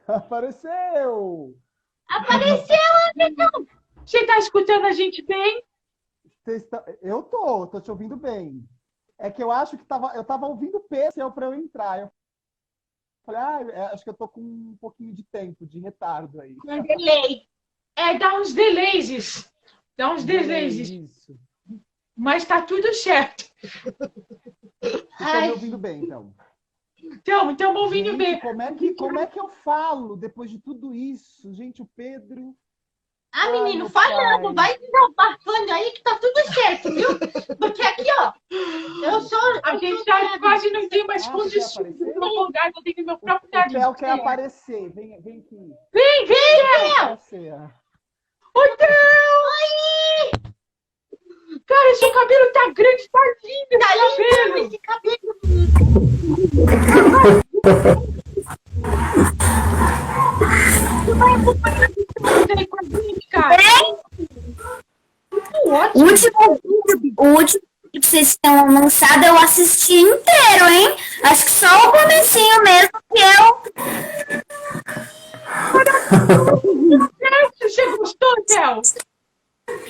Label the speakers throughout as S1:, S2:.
S1: Apareceu!
S2: Apareceu, Anderson! Você está escutando a gente bem?
S1: Eu tô te ouvindo bem. É que eu acho que eu tava ouvindo o PC para eu entrar. Eu falei, acho que eu tô com um pouquinho de tempo, de retardo aí.
S2: Com delay. Dá uns delays. Dá uns delays.
S1: Delay, isso.
S2: Mas tá tudo certo.
S1: Vocês estão me ouvindo bem, então?
S2: Então ouvindo
S1: Gente,
S2: bem.
S1: como é que eu falo depois de tudo isso? Gente, o Pedro...
S2: Menino,
S1: meu
S2: falando,
S1: pai.
S2: vai desabafando aí que tá tudo certo, viu? Porque aqui, ó, a gente já quase não tem mais condições de prolongar, eu tenho meu próprio nariz.
S1: O Theo quer aparecer, vem aqui.
S2: Vem, Theo! Oi, Theo! Oi! Cara, seu cabelo tá grande, tá lindo esse cabelo!
S3: O último que vocês tinham lançado eu assisti inteiro, hein? Acho que só o comecinho mesmo que
S2: Você gostou, Theo?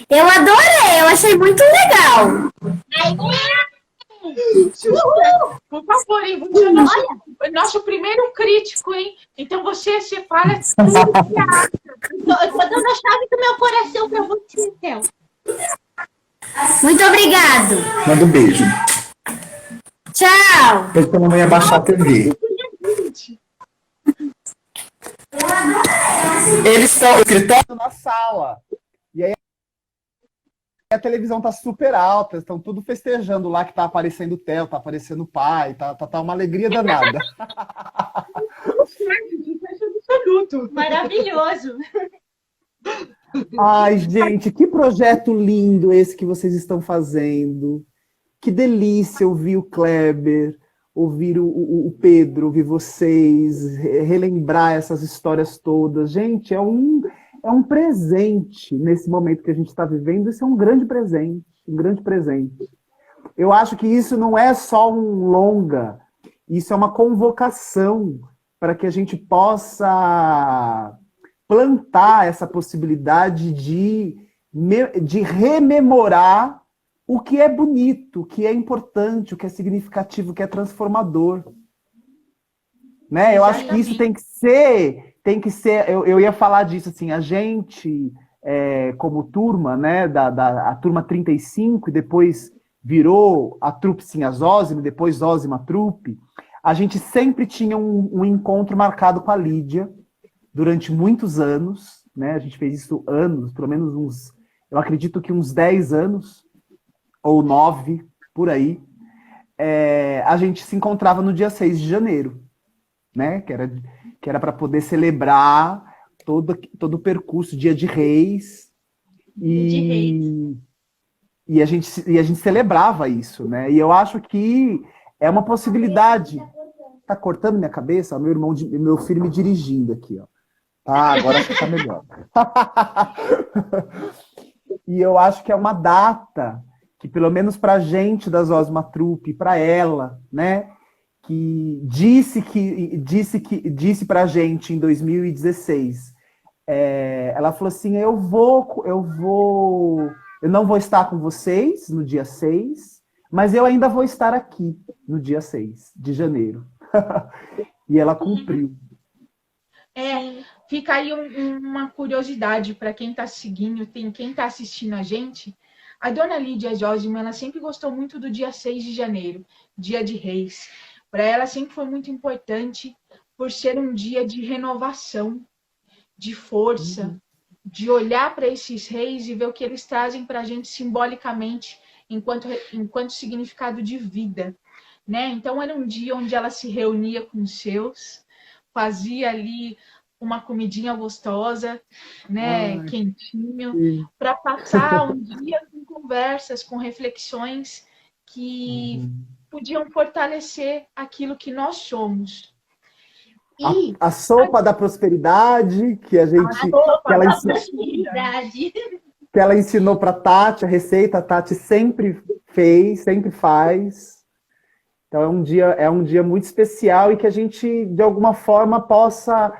S3: eu adorei, eu achei muito legal.
S2: Por favor, hein? Você é nosso primeiro crítico, hein? Então você fala tudo que acha. Eu tô dando a chave do meu coração pra você, Theo.
S3: Muito obrigado.
S4: Manda um beijo.
S3: Tchau.
S4: Depois que a mamãe abaixar a TV. Eles estão no escritório
S1: Na sala. E aí a televisão tá super alta, estão tudo festejando lá que tá aparecendo o Theo, tá aparecendo o pai, tá uma alegria danada.
S2: Absoluto. Maravilhoso.
S1: Ai, gente, que projeto lindo esse que vocês estão fazendo. Que delícia ouvir o Kleber, ouvir o Pedro, ouvir vocês, relembrar essas histórias todas. Gente, é um presente nesse momento que a gente está vivendo. Isso é um grande presente, um grande presente. Eu acho que isso não é só um longa, isso é uma convocação para que a gente possa plantar essa possibilidade de rememorar o que é bonito, o que é importante, o que é significativo, o que é transformador. Né? Eu acho que isso tem que ser, eu ia falar disso, assim, a gente, como turma, né, a turma 35, e depois virou a trupe Sinha Zózima, depois Zózima Trupe, a gente sempre tinha um encontro marcado com a Lídia, durante muitos anos, né? A gente fez isso anos, pelo menos eu acredito que uns 10 anos, ou 9, por aí. A gente se encontrava no dia 6 de janeiro, né? Que era para poder celebrar todo o percurso, Dia de Reis. E a gente celebrava isso, né? E eu acho que é uma possibilidade. Tá cortando minha cabeça? Meu filho me dirigindo aqui, ó. Agora acho que tá melhor. E eu acho que é uma data que, pelo menos para a gente da Zózima Trupe, para ela, né, que disse para a gente em 2016, ela falou assim, eu não vou estar com vocês no dia 6, mas eu ainda vou estar aqui no dia 6 de janeiro. E ela cumpriu.
S2: Fica aí uma curiosidade para quem está seguindo, quem está assistindo a gente. A dona Lídia Zózima, ela sempre gostou muito do dia 6 de janeiro, dia de Reis. Para ela sempre foi muito importante por ser um dia de renovação, de força, de olhar para esses reis e ver o que eles trazem para a gente simbolicamente enquanto significado de vida. Né? Então era um dia onde ela se reunia com os seus, fazia ali uma comidinha gostosa, né, quentinho, para passar um dia com conversas, com reflexões que podiam fortalecer aquilo que nós somos.
S1: E a sopa da prosperidade que ela ensinou para a Tati, a receita a Tati sempre fez, sempre faz. Então é um dia muito especial e que a gente, de alguma forma, possa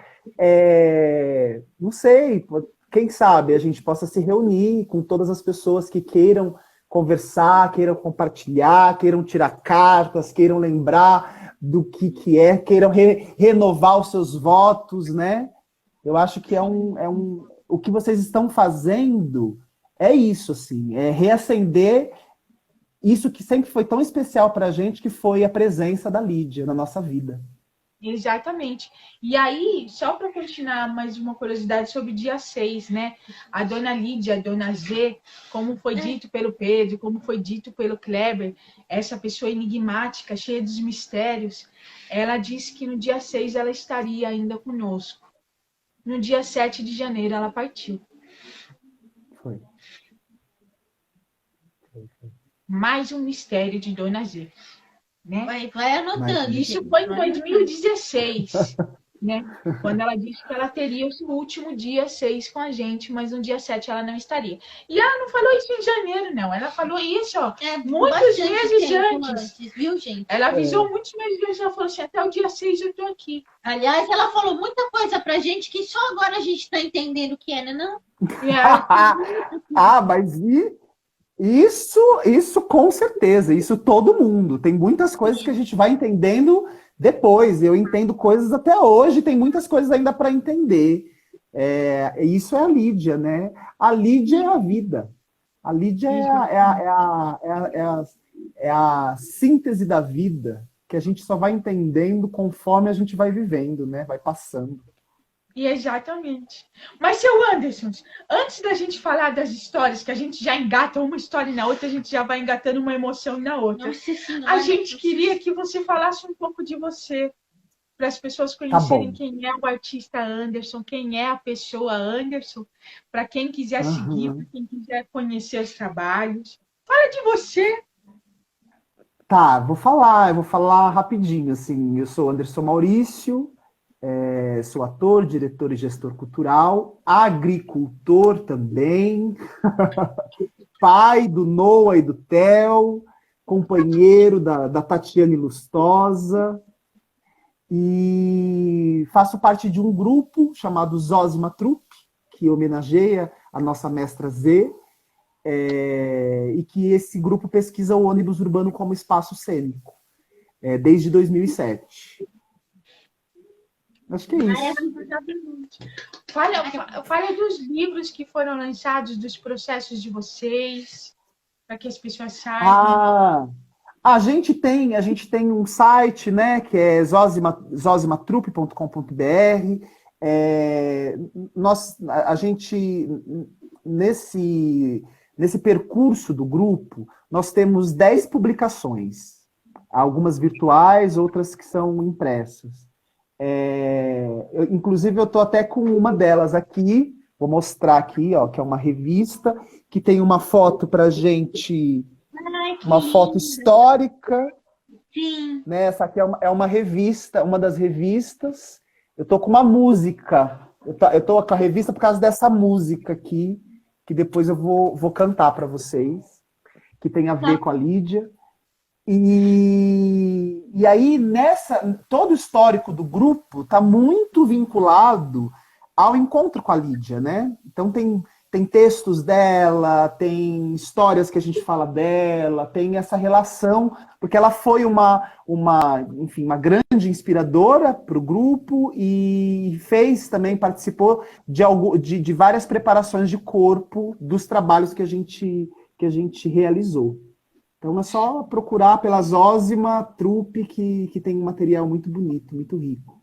S1: não sei, quem sabe a gente possa se reunir com todas as pessoas que queiram conversar, queiram compartilhar, queiram tirar cartas, queiram lembrar do que é, queiram renovar os seus votos, né? Eu acho que o que vocês estão fazendo é isso, assim, é reacender isso que sempre foi tão especial para a gente, que foi a presença da Lídia na nossa vida.
S2: Exatamente. E aí, só para continuar mais uma curiosidade sobre o dia 6, né? A dona Lídia, a dona Z, como foi dito pelo Pedro, como foi dito pelo Kleber, essa pessoa enigmática, cheia dos mistérios, ela disse que no dia 6 ela estaria ainda conosco. No dia 7 de janeiro ela partiu.
S1: Foi.
S2: Mais um mistério de dona Z. Né?
S5: Vai anotando.
S2: Isso foi em 2016, né? Quando ela disse que ela teria o seu último dia 6 com a gente, mas no dia 7 ela não estaria. E ela não falou isso em janeiro, não. Ela falou isso, ó, muitos meses antes.
S5: Viu, gente?
S2: Ela avisou muitos meses antes. Ela falou assim, até o dia 6 eu tô aqui.
S5: Aliás, ela falou muita coisa pra gente que só agora a gente tá entendendo o que é, né? Não?
S1: Mas isso com certeza, isso todo mundo. Tem muitas coisas que a gente vai entendendo depois. Eu entendo coisas até hoje, tem muitas coisas ainda para entender. Isso é a Lídia, né? A Lídia é a vida. A Lídia é a síntese da vida, que a gente só vai entendendo conforme a gente vai vivendo, né? Vai passando.
S2: Exatamente. Mas, seu Anderson, antes da gente falar das histórias, que a gente já engata uma história na outra, a gente já vai engatando uma emoção na outra.
S5: Nossa Senhora,
S2: a gente queria que você falasse um pouco de você, para as pessoas conhecerem quem é o artista Anderson, quem é a pessoa Anderson, para quem quiser seguir, para quem quiser conhecer os trabalhos. Fala de você.
S1: Tá, eu vou falar rapidinho, assim. Eu sou Anderson Maurício, sou ator, diretor e gestor cultural, agricultor também, pai do Noah e do Theo, companheiro da Tatiane Lustosa, e faço parte de um grupo chamado Zózima Trupe, que homenageia a nossa mestra Z, e que esse grupo pesquisa o ônibus urbano como espaço cênico, desde 2007. Acho que é isso.
S2: Fala dos livros que foram lançados, dos processos de vocês, para que as pessoas saibam.
S1: A gente tem um site, né, que é zosimatrupe.com.br. A gente, nesse percurso do grupo, nós temos 10 publicações, algumas virtuais, outras que são impressas. Inclusive, eu estou até com uma delas aqui, vou mostrar aqui, ó, que é uma revista, que tem uma foto para gente, uma foto histórica.
S5: Sim.
S1: Né? Essa aqui é uma revista, uma das revistas. Eu estou com uma música, eu estou com a revista por causa dessa música aqui, que depois eu vou cantar para vocês, que tem a ver com a Lídia. E aí, todo o histórico do grupo está muito vinculado ao encontro com a Lídia, né? Então tem textos dela, tem histórias que a gente fala dela, tem essa relação, porque ela foi enfim, uma grande inspiradora para o grupo e participou de várias preparações de corpo dos trabalhos que a gente realizou. Então é só procurar pela Zózima Trupe, que tem um material muito bonito, muito rico.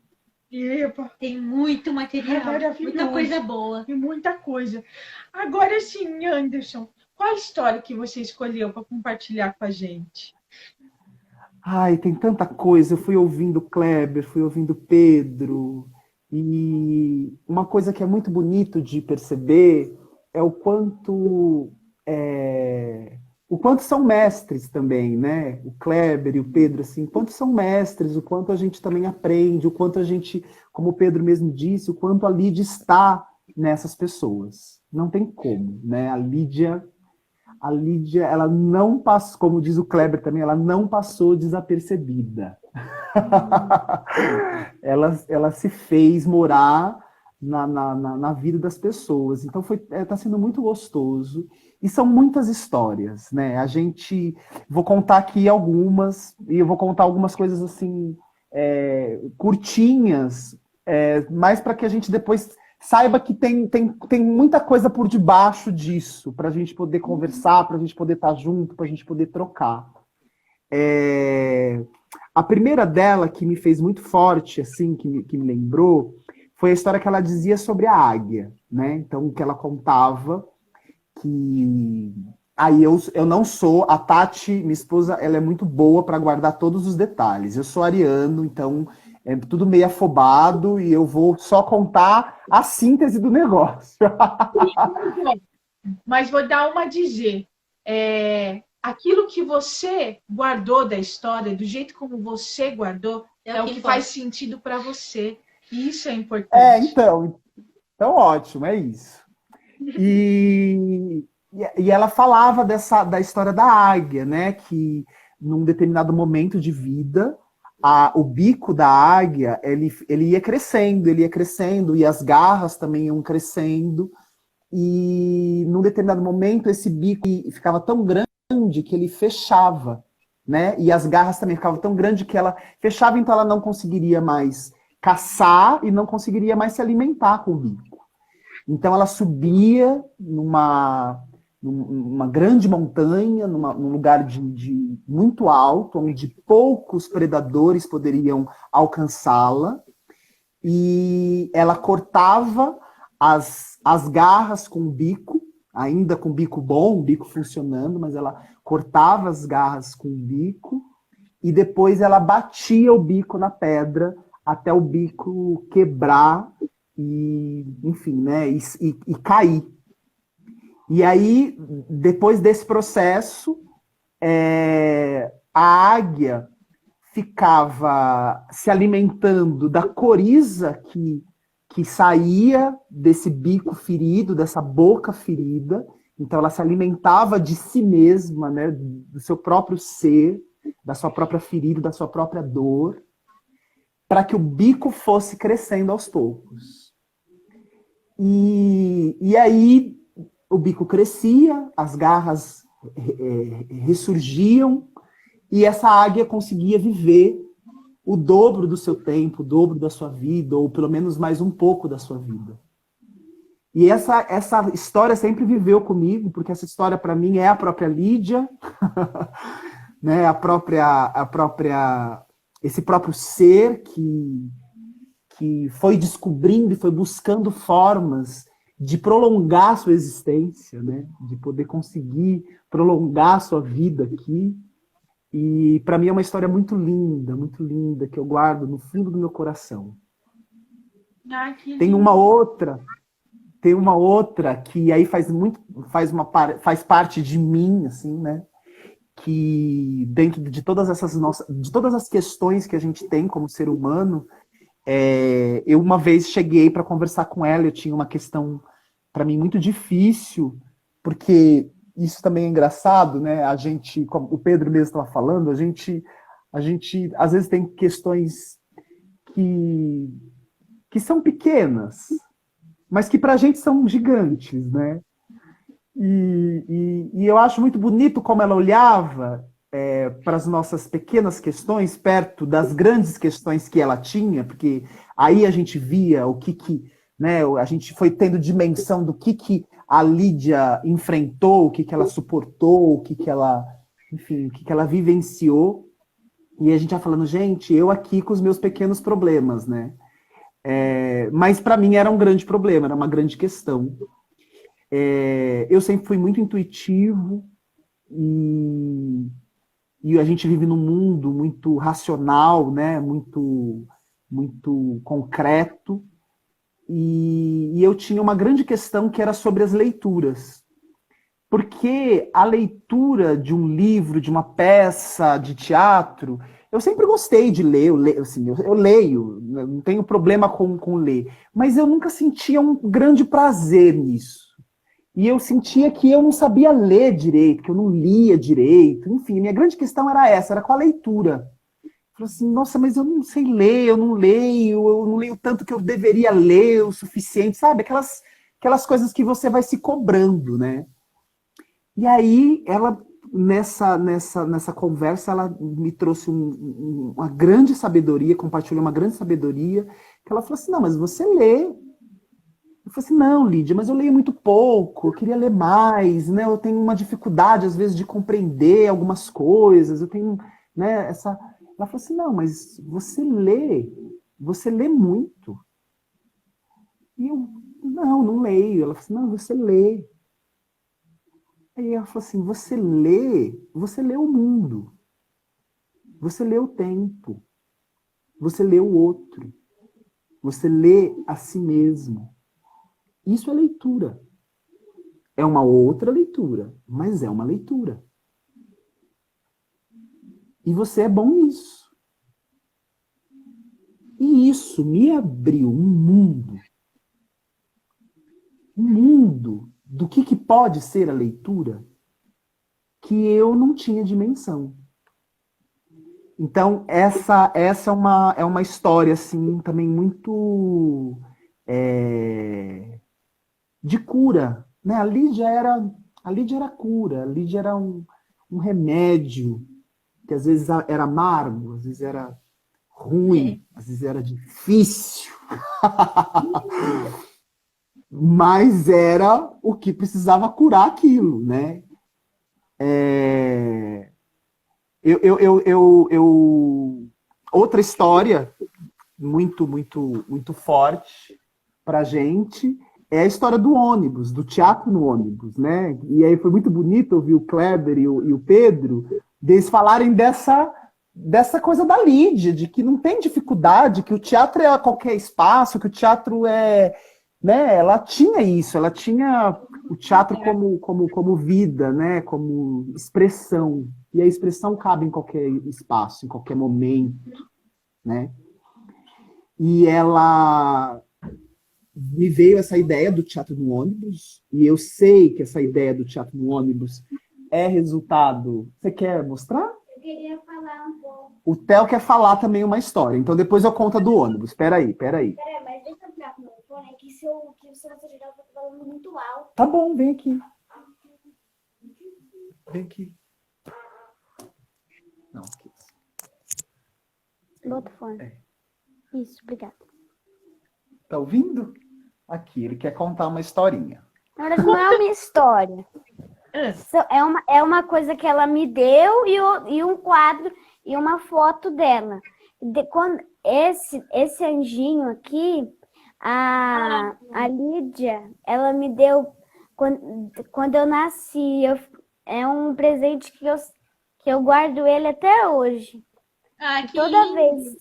S2: Epa.
S5: Tem muito material, muita coisa boa.
S2: E muita coisa. Agora sim, Anderson, qual a história que você escolheu para compartilhar com a gente?
S1: Ai, tem tanta coisa. Eu fui ouvindo Kleber, fui ouvindo Pedro, e uma coisa que é muito bonito de perceber é o quanto são mestres também, né? O Kleber e o Pedro, assim, o quanto são mestres, o quanto a gente também aprende, o quanto a gente, como o Pedro mesmo disse, o quanto a Lídia está nessas pessoas. Não tem como, né? A Lídia, ela não passou, como diz o Kleber também, ela não passou desapercebida. ela se fez morar na vida das pessoas. Então tá sendo muito gostoso. E são muitas histórias, né? Vou contar aqui algumas, e eu vou contar algumas coisas assim, curtinhas, mais para que a gente depois saiba que tem muita coisa por debaixo disso, para a gente poder conversar, para a gente poder estar junto, para a gente poder trocar. A primeira dela, que me fez muito forte, assim, que me lembrou, foi a história que ela dizia sobre a águia, né? Então, que ela contava que... Aí eu não sou... A Tati, minha esposa, ela é muito boa para guardar todos os detalhes. Eu sou ariano, então é tudo meio afobado e eu vou só contar a síntese do negócio.
S2: Mas vou dar uma a dizer. Aquilo que você guardou da história, do jeito como você guardou, é o que faz sentido para você. E isso é importante.
S1: Então ótimo, é isso. E ela falava da história da águia, né? Que num determinado momento de vida, o bico da águia, ele ia crescendo, e as garras também iam crescendo. E num determinado momento, esse bico ficava tão grande que ele fechava, né? E as garras também ficavam tão grandes que ela fechava, então ela não conseguiria mais caçar e não conseguiria mais se alimentar com o bico. Então ela subia numa grande montanha, num lugar de muito alto, onde poucos predadores poderiam alcançá-la, e ela cortava as garras com o bico, ainda com o bico bom, o bico funcionando, mas ela cortava as garras com o bico, e depois ela batia o bico na pedra até o bico quebrar e, enfim, né, e cair. E aí, depois desse processo, a águia ficava se alimentando da coriza que saía desse bico ferido, dessa boca ferida. Então ela se alimentava de si mesma, né, do seu próprio ser, da sua própria ferida, da sua própria dor, para que o bico fosse crescendo aos poucos. E aí o bico crescia, as garras ressurgiam, e essa águia conseguia viver o dobro do seu tempo, o dobro da sua vida, ou pelo menos mais um pouco da sua vida. E essa história sempre viveu comigo, porque essa história para mim é a própria Lídia, né? Esse próprio ser que foi descobrindo e foi buscando formas de prolongar a sua existência, né? De poder conseguir prolongar a sua vida aqui. E para mim é uma história muito linda, que eu guardo no fundo do meu coração. Tem uma outra que aí faz parte de mim, assim, né? Que dentro de todas as questões que a gente tem como ser humano, eu uma vez cheguei para conversar com ela, eu tinha uma questão para mim muito difícil, porque isso também é engraçado, né? A gente, como o Pedro mesmo estava falando, a gente às vezes tem questões que são pequenas, mas que para a gente são gigantes, né? E eu acho muito bonito como ela olhava para as nossas pequenas questões perto das grandes questões que ela tinha, porque aí a gente via né, a gente foi tendo dimensão do que a Lídia enfrentou, o que ela suportou, o que ela vivenciou. E a gente vai falando, gente, eu aqui com os meus pequenos problemas, né? Mas para mim era um grande problema, era uma grande questão. Eu sempre fui muito intuitivo e a gente vive num mundo muito racional, né? Muito concreto. E eu tinha uma grande questão que era sobre as leituras. Porque a leitura de um livro, de uma peça de teatro, eu sempre gostei de ler, eu leio, não tenho problema com ler, mas eu nunca sentia um grande prazer nisso. E eu sentia que eu não sabia ler direito, que eu não lia direito, enfim, minha grande questão era essa, era com a leitura. Falou assim, nossa, mas eu não sei ler, eu não leio tanto que eu deveria ler o suficiente, sabe? Aquelas coisas que você vai se cobrando, né? E aí, ela, nessa conversa, ela me trouxe uma grande sabedoria, compartilhou uma grande sabedoria, que ela falou assim, não, mas você lê. Eu falei assim, não, Lídia, mas eu leio muito pouco, eu queria ler mais, né? Eu tenho uma dificuldade, às vezes, de compreender algumas coisas, eu tenho, né, essa... Ela falou assim, não, mas você lê muito. E eu, não leio. Ela falou assim, não, você lê. Aí ela falou assim, você lê o mundo. Você lê o tempo. Você lê o outro. Você lê a si mesmo. Isso é leitura. É uma outra leitura, mas é uma leitura. E você é bom nisso. E isso me abriu um mundo do que pode ser a leitura que eu não tinha dimensão. Então, essa é uma história, assim, também muito de cura. Né? A Lídia era cura, a Lídia era um remédio, que às vezes era amargo, às vezes era ruim, às vezes era difícil. Mas era o que precisava curar aquilo, né? Outra história muito forte pra gente é a história do ônibus, do teatro no ônibus, né? E aí foi muito bonito ouvir o Kleber e o Pedro, deles falarem dessa coisa da Lídia, de que não tem dificuldade, que o teatro é a qualquer espaço, que o teatro é... Né? Ela tinha isso, ela tinha o teatro como vida, né? Como expressão. E a expressão cabe em qualquer espaço, em qualquer momento. Né? E ela me veio essa ideia do teatro no ônibus, e eu sei que essa ideia do teatro no ônibus é resultado... Você quer mostrar?
S3: Eu queria falar um pouco.
S1: O Theo quer falar também uma história, então depois eu conto a do ônibus. Peraí.
S3: Peraí, mas deixa eu entrar com o meu fone, que se você geral tá falando muito alto.
S1: Tá bom, vem aqui. Vem aqui. Não, esqueça.
S3: Bota o fone. Isso, obrigada.
S1: Tá ouvindo? Aqui, ele quer contar uma historinha.
S3: Na verdade, não é uma história. É uma coisa que ela me deu e um quadro e uma foto dela. Esse anjinho aqui, a Lídia, ela me deu quando eu nasci. É um presente que eu guardo ele até hoje.
S5: Ah, que lindo.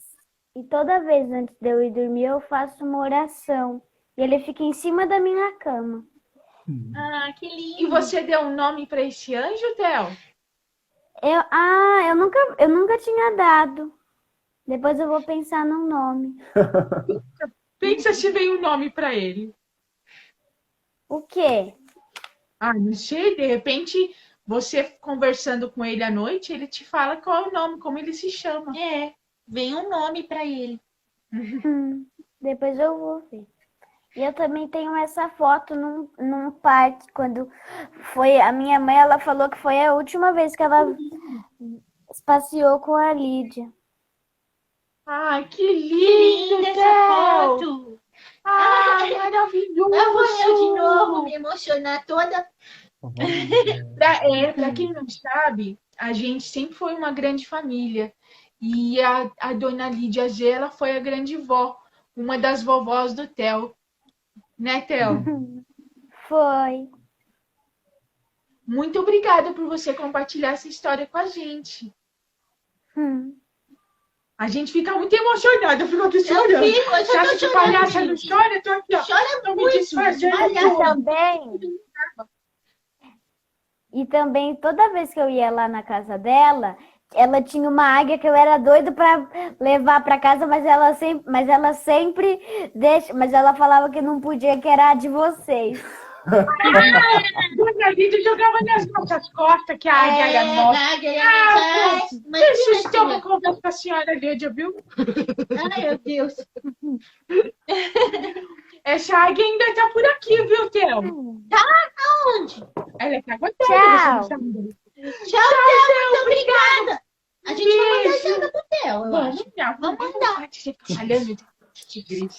S3: Toda vez antes de eu ir dormir, eu faço uma oração. E ele fica em cima da minha cama.
S5: Ah, que lindo.
S2: E você deu um nome para esse anjo, Theo?
S3: Eu nunca tinha dado. Depois eu vou pensar num nome.
S2: Pensa se veio um nome para ele.
S3: O quê?
S2: Ah, não sei, de repente, você conversando com ele à noite, ele te fala qual é o nome, como ele se chama.
S5: Vem um nome para ele.
S3: Depois eu vou ver. E eu também tenho essa foto num parque, quando foi a minha mãe, ela falou que foi a última vez que ela passeou com a Lídia.
S2: Ai, que lindo,
S5: Linda essa
S2: Theo!
S5: foto.
S2: Ai, maravilhoso!
S5: Eu vou eu de novo me emocionar toda.
S2: Pra quem não sabe, a gente sempre foi uma grande família. E a dona Lídia G, ela foi a grande vó, uma das vovós do Theo. Né, Theo?
S3: Foi.
S2: Muito obrigada por você compartilhar essa história com a gente. A gente fica muito emocionada, eu fico aqui chorando.
S5: Eu fico, eu
S2: Você
S5: já
S2: acha
S5: tô
S2: que
S5: chorando.
S2: palhaça não chora? Eu tô aqui, ó.
S5: Chora
S2: Tô me
S5: muito.
S2: desfazendo.
S3: E também, toda vez que eu ia lá na casa dela, ela tinha uma águia que eu era doida para levar para casa, mas ela sempre deixa, mas ela falava que não podia, que era a de vocês.
S2: Dona Lídia jogava nas nossas costas, que a águia era nossa.
S5: a águia era nossa. Mas
S2: Deixa
S5: minha
S2: eu ter uma
S5: filha,
S2: conversa com a senhora Lídia, viu?
S5: ai, meu Deus.
S2: Essa águia ainda tá por aqui, viu, Theo?
S5: Onde?
S2: Ela tá contando,
S3: Tchau.
S2: você não sabe.
S5: Tchau, Theo, muito obrigada. A gente vai mandar
S2: Beijo.
S5: janta pro Theo, eu acho.
S2: Vamos mandar. Você fica falhando de igreja.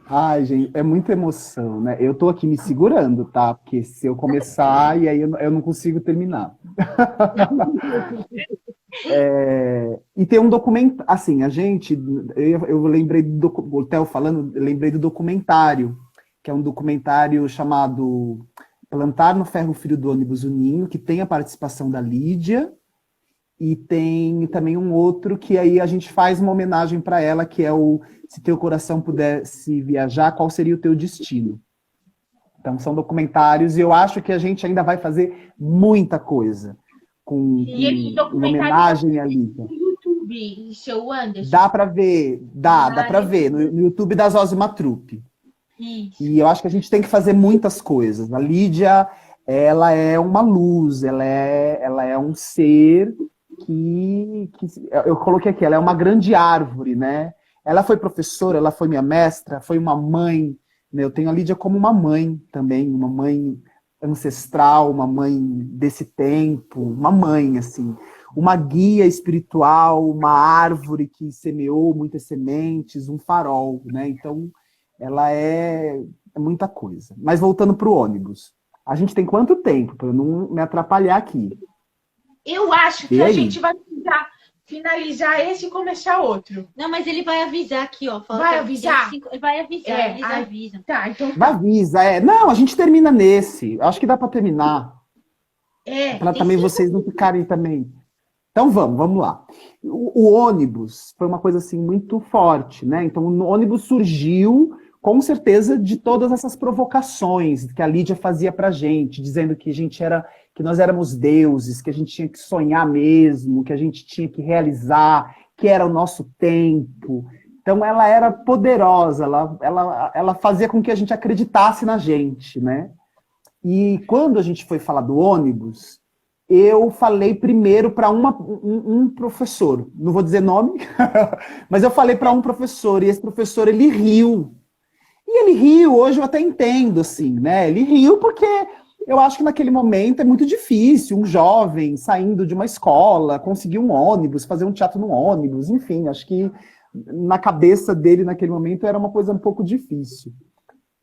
S1: Ai, gente, é muita emoção, né? Eu tô aqui me segurando, tá? Porque se eu começar, e aí eu não consigo terminar. E tem um documento, assim, eu lembrei o Theo falando, eu lembrei do documentário, que é um documentário chamado Plantar no Ferro Frio do Ônibus o Ninho, que tem a participação da Lídia, e tem também um outro que aí a gente faz uma homenagem para ela, que é o Se Teu Coração Pudesse Viajar, Qual Seria o Teu Destino? Então são documentários e eu acho que a gente ainda vai fazer muita coisa
S2: E esse
S1: em
S2: documentário
S1: homenagem à Lídia.
S2: no YouTube, seu Anderson.
S1: Dá para ver, dá para ver no YouTube da Zózima Trupe.
S2: Isso.
S1: E eu acho que a gente tem que fazer muitas coisas. A Lídia, ela é uma luz, ela é um ser que eu coloquei aqui, ela é uma grande árvore, né? Ela foi professora, ela foi minha mestra, foi uma mãe, né? Eu tenho a Lídia como uma mãe também, uma mãe ancestral, uma mãe desse tempo, uma mãe, assim, uma guia espiritual, uma árvore que semeou muitas sementes, um farol, né? Então, ela é muita coisa. Mas voltando para o ônibus, a gente tem quanto tempo para eu não me atrapalhar aqui?
S2: Eu acho que
S1: E
S2: a
S1: aí?
S2: gente vai precisar finalizar esse e começar outro.
S5: Não, mas ele vai avisar aqui, ó. Falta
S2: Vai avisar?
S5: 25. Vai avisar,
S2: É,
S5: eles
S2: ai.
S5: avisam.
S2: Tá, então
S1: Vai, avisa, Não, a gente termina nesse. Acho que dá para terminar. Para
S5: tem
S1: também
S5: cinco
S1: vocês não ficarem também. Então vamos lá. O ônibus foi uma coisa assim muito forte, né? Então o ônibus surgiu com certeza de todas essas provocações que a Lídia fazia pra gente, dizendo que que nós éramos deuses, que a gente tinha que sonhar mesmo, que a gente tinha que realizar, que era o nosso tempo. Então ela era poderosa, ela fazia com que a gente acreditasse na gente, né? E quando a gente foi falar do ônibus, eu falei primeiro para um professor, não vou dizer nome, mas eu falei para um professor, e esse professor, ele riu. E ele riu, hoje eu até entendo, assim, né? Ele riu porque eu acho que naquele momento é muito difícil, um jovem saindo de uma escola, conseguir um ônibus, fazer um teatro no ônibus, enfim, acho que na cabeça dele naquele momento era uma coisa um pouco difícil.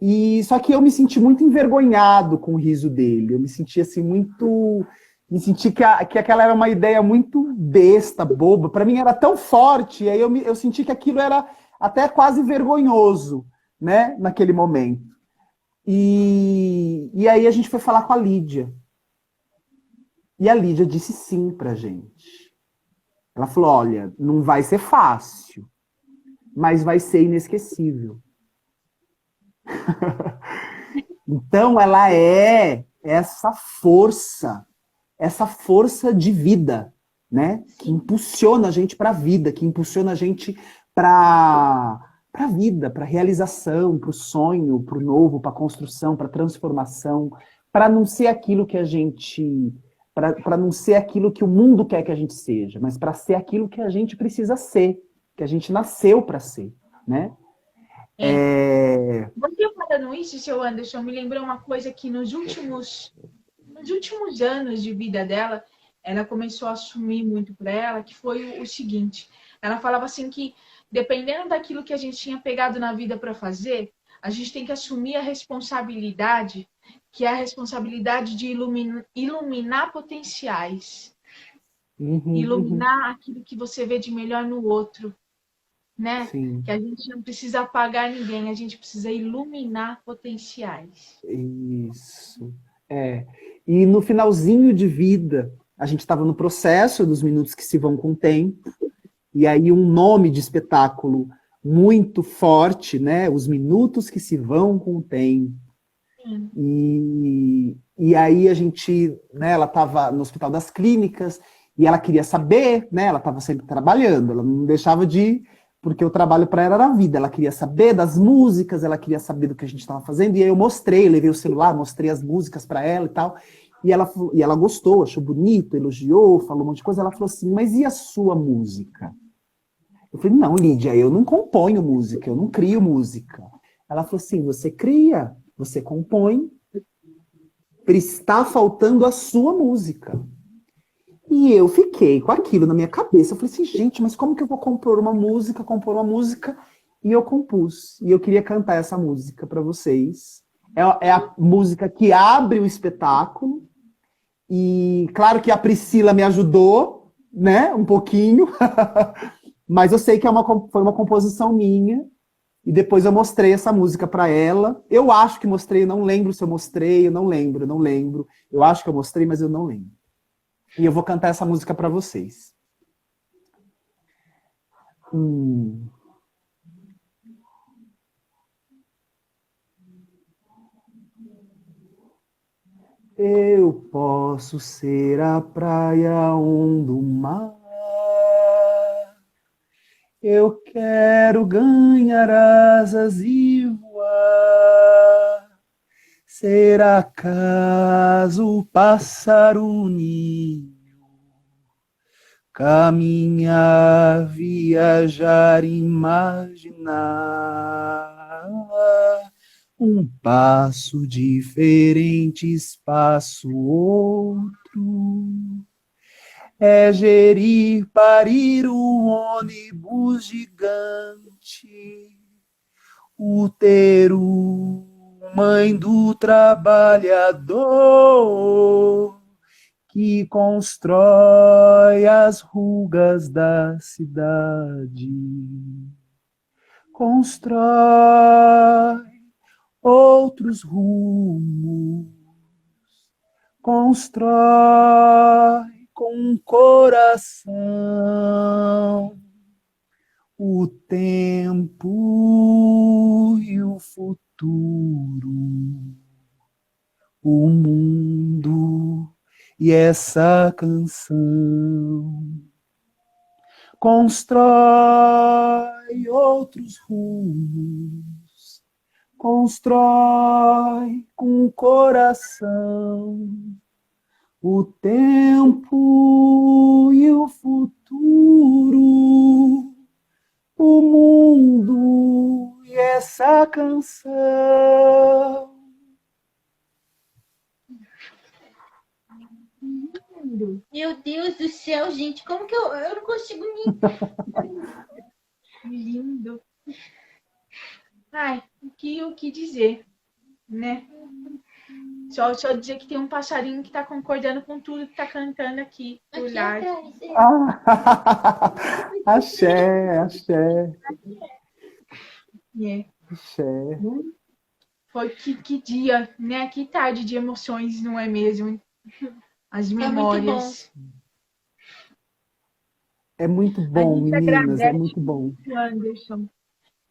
S1: E só que eu me senti muito envergonhado com o riso dele, eu me senti assim muito... Me senti que aquela era uma ideia muito besta, boba. Para mim era tão forte, e aí eu senti que aquilo era até quase vergonhoso, né, naquele momento. E aí a gente foi falar com a Lídia. E a Lídia disse sim pra gente. Ela falou, olha, não vai ser fácil, mas vai ser inesquecível. Então ela é essa força de vida, né? Que impulsiona a gente para a vida, que impulsiona a gente para a vida, para a realização, para o sonho, para o novo, para a construção, para a transformação, para não ser aquilo que a gente... para não ser aquilo que o mundo quer que a gente seja, mas para ser aquilo que a gente precisa ser, que a gente nasceu para ser, né?
S2: Você falando isso, seu Anderson, me lembrou uma coisa que nos últimos anos de vida dela, ela começou a assumir muito para ela, que foi o seguinte, ela falava assim que, dependendo daquilo que a gente tinha pegado na vida para fazer, a gente tem que assumir a responsabilidade, que é a responsabilidade de iluminar potenciais. Iluminar aquilo que você vê de melhor no outro, né?
S1: Sim.
S2: Que a gente não precisa apagar ninguém, a gente precisa iluminar potenciais.
S1: Isso. E no finalzinho de vida, a gente estava no processo dos minutos que se vão com o tempo, e aí um nome de espetáculo muito forte, né? Os minutos que se vão com o tempo. E aí a gente, né, ela estava no Hospital das Clínicas, e ela queria saber, né? Ela estava sempre trabalhando, ela não deixava de porque o trabalho para ela era a vida. Ela queria saber das músicas, ela queria saber do que a gente estava fazendo, e aí eu mostrei, levei o celular, mostrei as músicas para ela e tal, e ela gostou, achou bonito, elogiou, falou um monte de coisa. Ela falou assim, mas e a sua música? Eu falei, não, Lídia, eu não componho música, eu não crio música. Ela falou assim, você cria, você compõe, está faltando a sua música. E eu fiquei com aquilo na minha cabeça. Eu falei assim, gente, mas como que eu vou compor uma música? E eu compus. E eu queria cantar essa música para vocês. É a música que abre o espetáculo. E claro que a Priscila me ajudou, né? Um pouquinho. Mas eu sei que foi uma composição minha. E depois eu mostrei essa música para ela. Eu acho que mostrei, eu não lembro se eu mostrei, eu não lembro. Eu acho que eu mostrei, mas eu não lembro. E eu vou cantar essa música para vocês. Eu posso ser a praia do mar. Eu quero ganhar asas e voar. Ser acaso pássaro ninho, caminhar, viajar, imaginar. Um passo diferente, espaço outro. É gerir, parir o ônibus gigante. Útero, mãe do trabalhador, que constrói as rugas da cidade. Constrói outros rumos, constrói com o coração o tempo e o futuro, o mundo e essa canção. Constrói outros rumos, constrói com o coração o tempo e o futuro, o mundo e essa canção.
S5: Meu Deus do céu, gente, como que eu não consigo nem...
S2: Lindo. Ai, o que dizer, né? Só dizer que tem um passarinho que tá concordando com tudo que tá cantando aqui por
S5: Aqui
S2: lá.
S5: atrás,
S1: Axé, axé.
S2: É.
S1: Axé.
S2: Foi que dia, né? Que tarde de emoções, não é mesmo? As
S5: muito
S2: memórias.
S1: É muito
S2: A
S1: bom,
S2: gente
S1: meninas, é
S2: agradece
S1: muito bom.
S2: Anderson,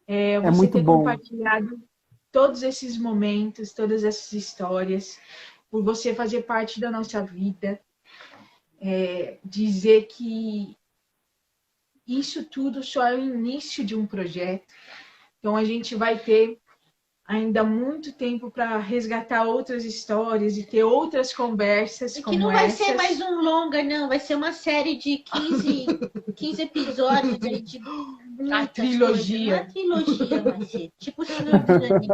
S1: É
S2: você
S1: muito
S2: ter
S1: bom.
S2: compartilhado todos esses momentos, todas essas histórias, por você fazer parte da nossa vida, dizer que isso tudo só é o início de um projeto. Então a gente vai ter ainda muito tempo para resgatar outras histórias e ter outras conversas
S5: E que
S2: como
S5: não vai
S2: essas.
S5: ser mais um longa, não. Vai ser uma série de 15 episódios aí de
S2: A trilogia.
S5: Uma trilogia vai ser. Tipo o Senhor dos Anéis,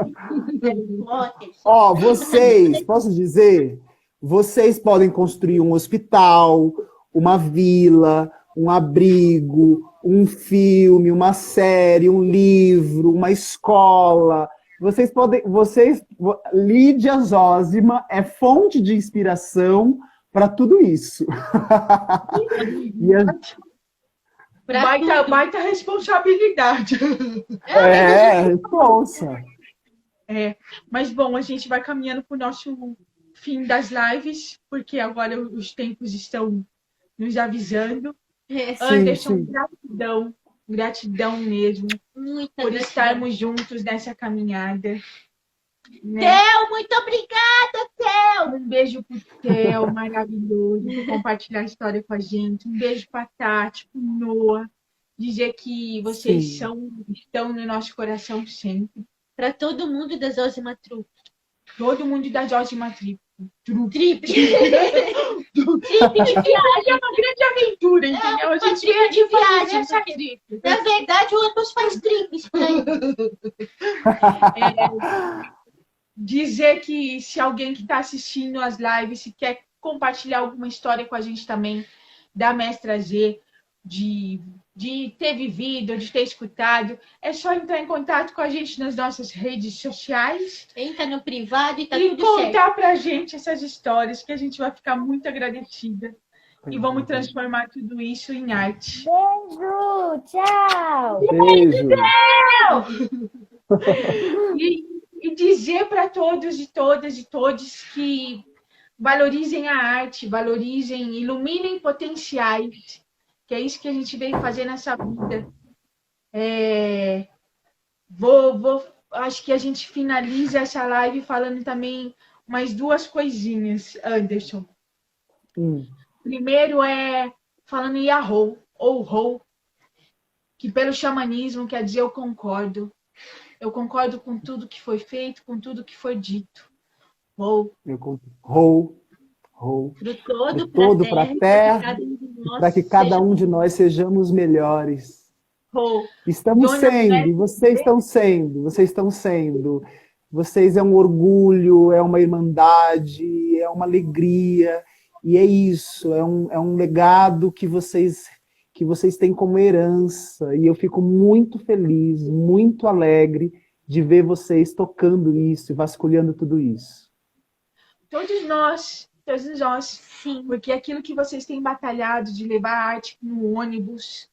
S5: Harry Potter.
S1: Ó, vocês, posso dizer? Vocês podem construir um hospital, uma vila, um abrigo, um filme, uma série, um livro, uma escola. Lídia Zósima é fonte de inspiração para tudo isso. E
S2: Baita responsabilidade.
S1: Poxa.
S2: Mas bom, a gente vai caminhando para o nosso fim das lives, porque agora os tempos estão nos avisando. Anderson, gratidão mesmo
S5: Muita
S2: por
S5: gratidão.
S2: estarmos juntos nessa caminhada. Né?
S5: Theo, muito obrigada, Theo!
S2: Um beijo pro Theo, maravilhoso, por compartilhar a história com a gente. Um beijo pra Tati, pro Noah, dizer que vocês
S1: Sim.
S2: estão no nosso coração sempre.
S5: Para todo mundo da Zózima Trupe.
S2: Todo mundo da Zózima Trip.
S5: Trip.
S2: Trip de viagem é uma grande aventura, entendeu? A gente
S5: trip
S2: veio
S5: de
S2: aqui fazer
S5: viagem,
S2: essa
S5: porque-
S2: trip.
S5: Na verdade, o Atos faz trips pra ele.
S2: Dizer que se alguém que está assistindo as lives, se quer compartilhar alguma história com a gente também, da Mestra G, de ter vivido, de ter escutado, é só entrar em contato com a gente nas nossas redes sociais
S5: Entra no privado e tá
S2: e
S5: tudo certo.
S2: contar pra gente essas histórias, que a gente vai ficar muito agradecida. E vamos transformar tudo isso em arte.
S3: Beijo, tchau.
S1: Beijo.
S2: E dizer para todos e todas e todos que valorizem a arte, valorizem, iluminem potenciais, que é isso que a gente veio fazer nessa vida. Acho que a gente finaliza essa live falando também mais duas coisinhas, Anderson. Primeiro é falando Yahoo, ou Ho, que pelo xamanismo quer dizer eu concordo. Eu concordo com tudo que foi feito, com tudo que foi dito. Ho.
S5: Pro todo,
S1: Do todo
S5: pra
S1: para a
S5: terra,
S1: terra, para que cada um de nós sejamos melhores.
S2: Ho.
S1: Estamos
S2: Dona
S1: sendo,
S2: Beth,
S1: vocês estão sendo, vocês estão sendo. Vocês é um orgulho, é uma irmandade, é uma alegria. E é isso, é um legado que vocês têm como herança. E eu fico muito feliz, muito alegre de ver vocês tocando isso, vasculhando tudo isso.
S2: todos nós,
S5: Sim.
S2: porque aquilo que vocês têm batalhado de levar a arte no ônibus,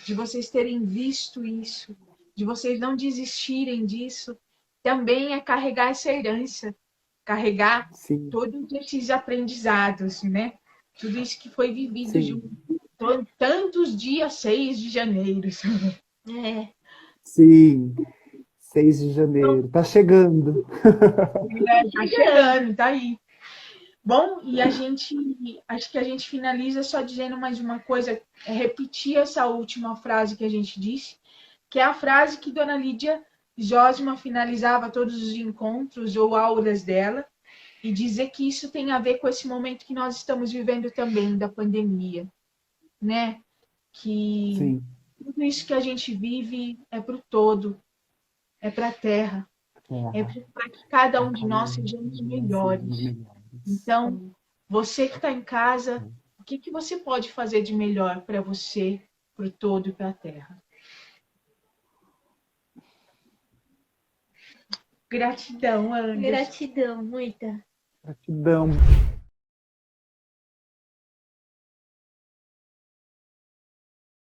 S2: de vocês terem visto isso, de vocês não desistirem disso, também é carregar essa herança, carregar
S1: Sim,
S2: todos esses aprendizados, né? Tudo isso que foi vivido
S1: sim,
S2: junto. Tantos dias 6 de janeiro.
S5: É.
S1: sim. 6 de janeiro, tá chegando.
S2: Tá chegando, tá aí. Bom, e acho que a gente finaliza só dizendo mais uma coisa, é repetir essa última frase que a gente disse, que é a frase que Dona Lídia Josma finalizava todos os encontros ou aulas dela, e dizer que isso tem a ver com esse momento que nós estamos vivendo também, da pandemia, né? Que
S1: Sim,
S2: tudo isso que a gente vive é para o todo, é para a terra, é para que cada um de nós sejamos melhores. Então, você que está em casa, o que você pode fazer de melhor para você, para o todo e para a terra? Gratidão, Anderson.
S5: Gratidão, muita.
S1: gratidão.